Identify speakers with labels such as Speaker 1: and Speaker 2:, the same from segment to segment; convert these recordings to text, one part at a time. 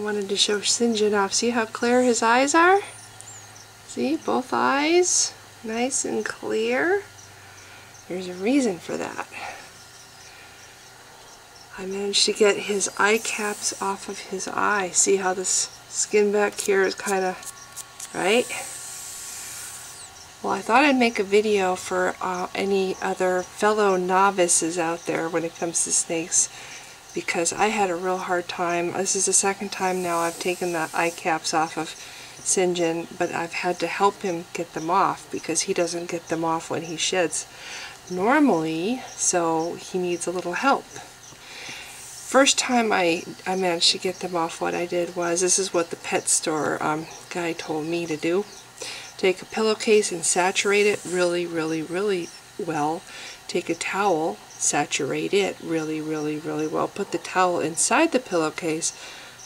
Speaker 1: wanted to show Syngen off. See how clear his eyes are? See, both eyes, nice and clear. There's a reason for that. I managed to get his eye caps off of his eye. See how this skin back here is kind of, right? Well, I thought I'd make a video for any other fellow novices out there when it comes to snakes, because I had a real hard time. This is the second time now I've taken the eye caps off of Syngen, but I've had to help him get them off because he doesn't get them off when he sheds normally, so he needs a little help. First time I managed to get them off, what I did was, this is what the pet store guy told me to do. Take a pillowcase and saturate it really, really, really well. Take a towel, saturate it really, really, really well. Put the towel inside the pillowcase.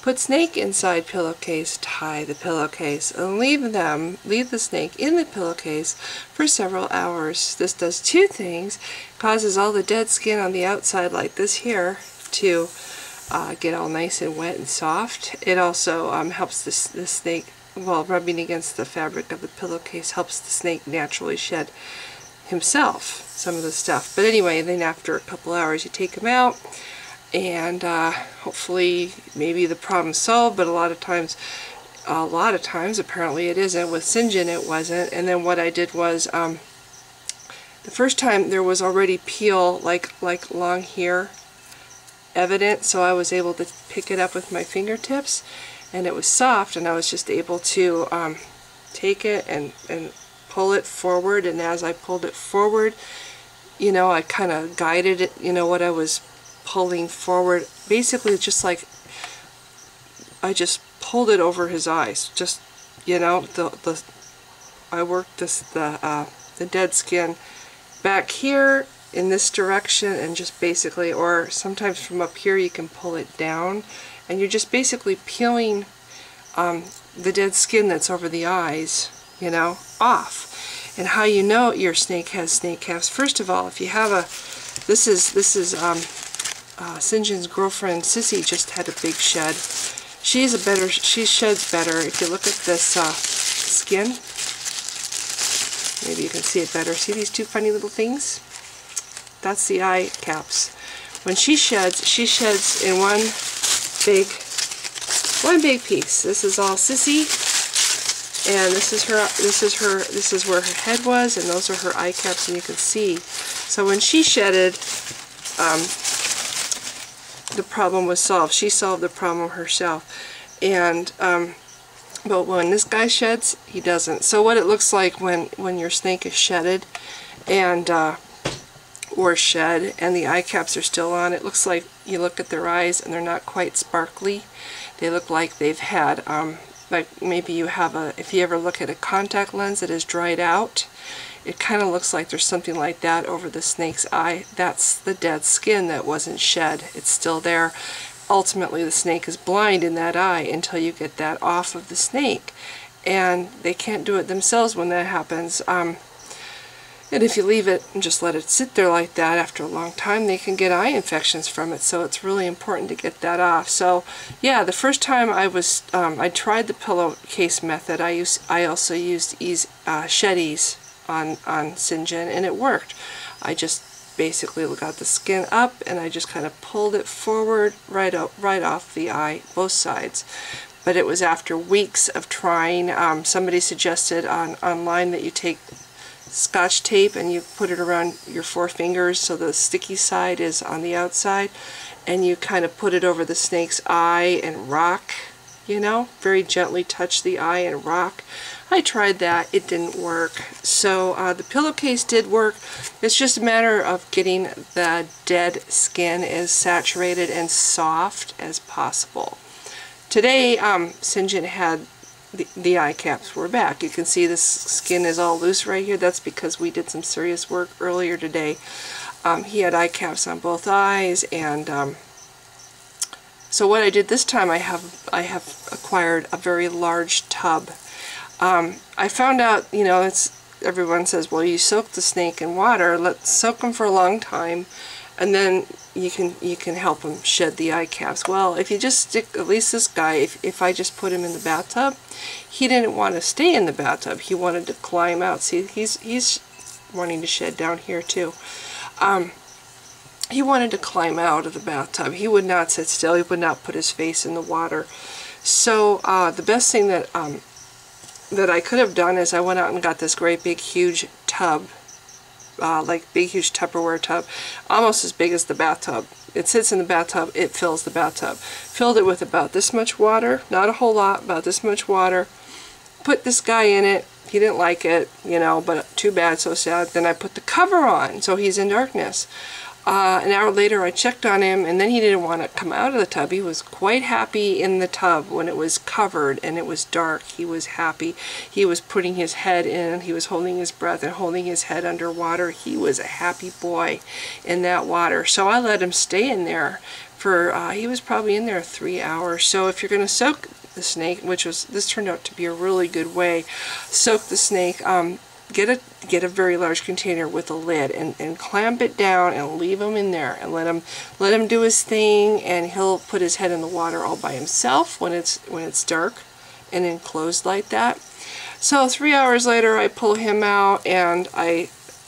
Speaker 1: Put snake inside pillowcase, tie the pillowcase, and leave the snake in the pillowcase for several hours. This does two things. Causes all the dead skin on the outside, like this here, to get all nice and wet and soft. It also helps the snake, well, rubbing against the fabric of the pillowcase helps the snake naturally shed himself some of the stuff. But anyway, then after a couple hours you take him out, and hopefully maybe the problem's solved, but a lot of times apparently it isn't. With Syngen it wasn't. And then what I did was, the first time there was already peel like long here evident, so I was able to pick it up with my fingertips, and it was soft, and I was just able to take it and pull it forward. And as I pulled it forward, you know, I kind of guided it, you know, what I was pulling forward. Basically, just like I just pulled it over his eyes. Just, you know, I worked the dead skin back here in this direction, and just basically, or sometimes from up here you can pull it down, and you're just basically peeling the dead skin that's over the eyes, you know, off. And how you know your snake has snake caps, first of all, if you have a, this is Syngen's girlfriend Sissy just had a big shed. She sheds better. If you look at this skin, maybe you can see it better. See these two funny little things? That's the eye caps. When she sheds in one big piece. This is all Sissy, and this is where her head was, and those are her eye caps, and you can see. So when she shedded, the problem was solved. She solved the problem herself. And but when this guy sheds, he doesn't. So what it looks like when your snake is shedded and or shed and the eye caps are still on, it looks like, you look at their eyes and they're not quite sparkly. They look like they've had like maybe you have a, if you ever look at a contact lens that is dried out, it kind of looks like there's something like that over the snake's eye. That's the dead skin that wasn't shed. It's still there. Ultimately, the snake is blind in that eye until you get that off of the snake. And they can't do it themselves when that happens. And if you leave it and just let it sit there like that, after a long time, they can get eye infections from it. So it's really important to get that off. So yeah, the first time I tried the pillowcase method, I also used shed ease on Syngen, and it worked. I just basically got the skin up and I just kind of pulled it forward right off the eye, both sides. But it was after weeks of trying. Somebody suggested online that you take Scotch tape and you put it around your four fingers so the sticky side is on the outside, and you kind of put it over the snake's eye and rock, you know, very gently touch the eye and rock. I tried that, it didn't work. So the pillowcase did work. It's just a matter of getting the dead skin as saturated and soft as possible. Today Syngen had the eye caps were back. You can see this skin is all loose right here. That's because we did some serious work earlier today. He had eye caps on both eyes, and so what I did this time, I have acquired a very large tub. I found out, you know, everyone says, well, you soak the snake in water. Let's soak them for a long time, and then you can help him shed the eye caps. Well, if you just stick, at least this guy, if I just put him in the bathtub, he didn't want to stay in the bathtub. He wanted to climb out. See, he's wanting to shed down here too. He wanted to climb out of the bathtub. He would not sit still. He would not put his face in the water. So the best thing that I could have done is I went out and got this great big huge tub, like big huge Tupperware tub, almost as big as the bathtub. It sits in the bathtub, it fills the bathtub. Filled it with about this much water, not a whole lot, about this much water. Put this guy in it. He didn't like it, you know, but too bad, so sad. Then I put the cover on, so he's in darkness. An hour later I checked on him, and then he didn't want to come out of the tub. He was quite happy in the tub when it was covered and it was dark. He was happy. He was putting his head in, he was holding his breath and holding his head underwater. He was a happy boy in that water. So I let him stay in there for, he was probably in there 3 hours. So if you're going to soak the snake, this turned out to be a really good way, soak the snake, get a very large container with a lid and clamp it down and leave him in there and let him do his thing, and he'll put his head in the water all by himself when it's dark and enclosed like that. So 3 hours later I pull him out, and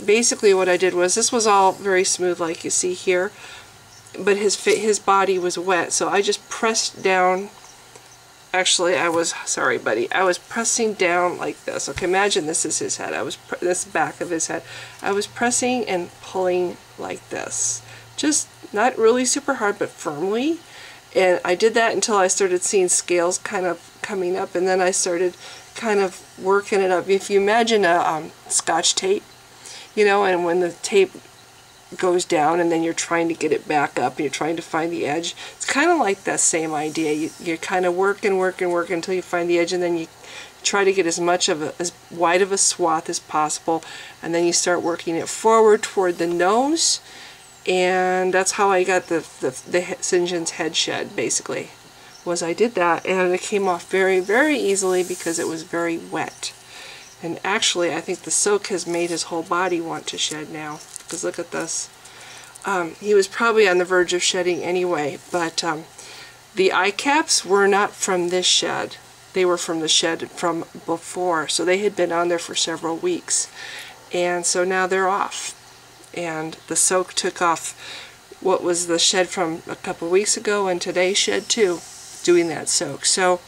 Speaker 1: basically what I did was, this was all very smooth like you see here, but his body was wet, so I just pressed down. Actually, sorry buddy, I was pressing down like this. Okay, imagine this is his head. This back of his head. I was pressing and pulling like this. Just not really super hard, but firmly. And I did that until I started seeing scales kind of coming up, and then I started kind of working it up. If you imagine a Scotch tape, you know, and when the tape goes down and then you're trying to get it back up and you're trying to find the edge, it's kind of like that same idea. You kind of work until you find the edge, and then you try to get as wide of a swath as possible, and then you start working it forward toward the nose, and that's how I got the Syngen's head shed. Basically was I did that, and it came off very, very easily because it was very wet. And actually I think the soak has made his whole body want to shed now. Because look at this. He was probably on the verge of shedding anyway, but the eye caps were not from this shed. They were from the shed from before, so they had been on there for several weeks, and so now they're off. And the soak took off what was the shed from a couple weeks ago, and today's shed too, doing that soak. So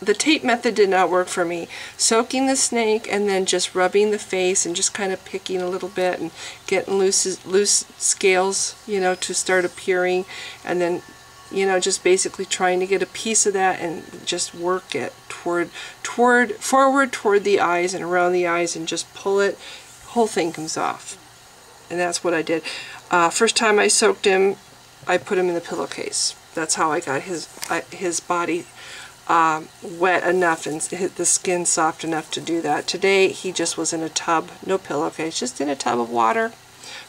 Speaker 1: the tape method did not work for me. Soaking the snake and then just rubbing the face and just kind of picking a little bit and getting loose scales, you know, to start appearing, and then, you know, just basically trying to get a piece of that and just work it forward toward the eyes and around the eyes, and just pull it, whole thing comes off. And that's what I did. First time I soaked him, I put him in the pillowcase. That's how I got his body wet enough and the skin soft enough to do that. Today he just was in a tub, no pillowcase, just in a tub of water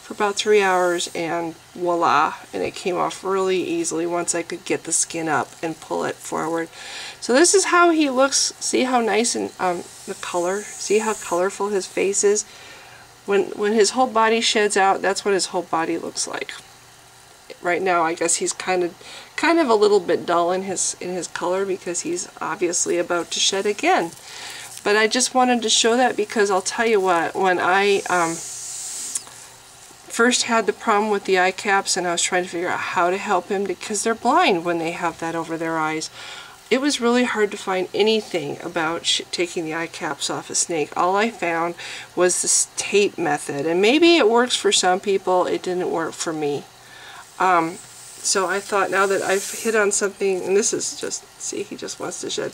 Speaker 1: for about 3 hours, and voila, and it came off really easily once I could get the skin up and pull it forward. So this is how he looks. See how nice and the color, see how colorful his face is. When his whole body sheds out, that's what his whole body looks like. Right now I guess he's kind of a little bit dull in his color because he's obviously about to shed again. But I just wanted to show that because I'll tell you what, when I first had the problem with the eye caps and I was trying to figure out how to help him, because they're blind when they have that over their eyes, it was really hard to find anything about taking the eye caps off a snake. All I found was this tape method, and maybe it works for some people, it didn't work for me. So I thought, now that I've hit on something, and this is just, see, he just wants to shed.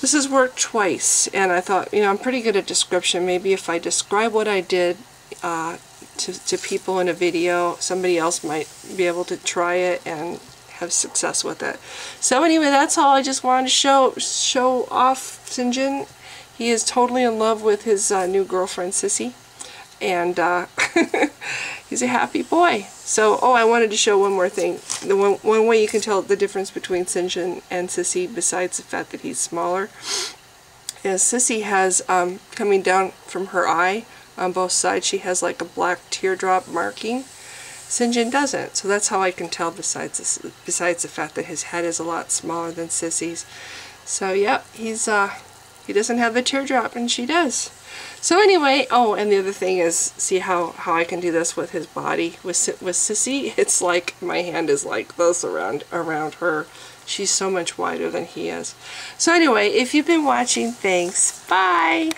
Speaker 1: This has worked twice, and I thought, you know, I'm pretty good at description. Maybe if I describe what I did to people in a video, somebody else might be able to try it and have success with it. So anyway, that's all. I just wanted to show off Syngen. He is totally in love with his new girlfriend, Sissy, and he's a happy boy. So, oh, I wanted to show one more thing. The one way you can tell the difference between Syngen and Sissy, besides the fact that he's smaller, is Sissy has, coming down from her eye on both sides, she has like a black teardrop marking. Syngen doesn't. So that's how I can tell, besides the fact that his head is a lot smaller than Sissy's. So yep, he doesn't have the teardrop and she does. So anyway, oh, and the other thing is, see how I can do this with his body. With Sissy, it's like my hand is like this around her. She's so much wider than he is. So anyway, if you've been watching, thanks. Bye!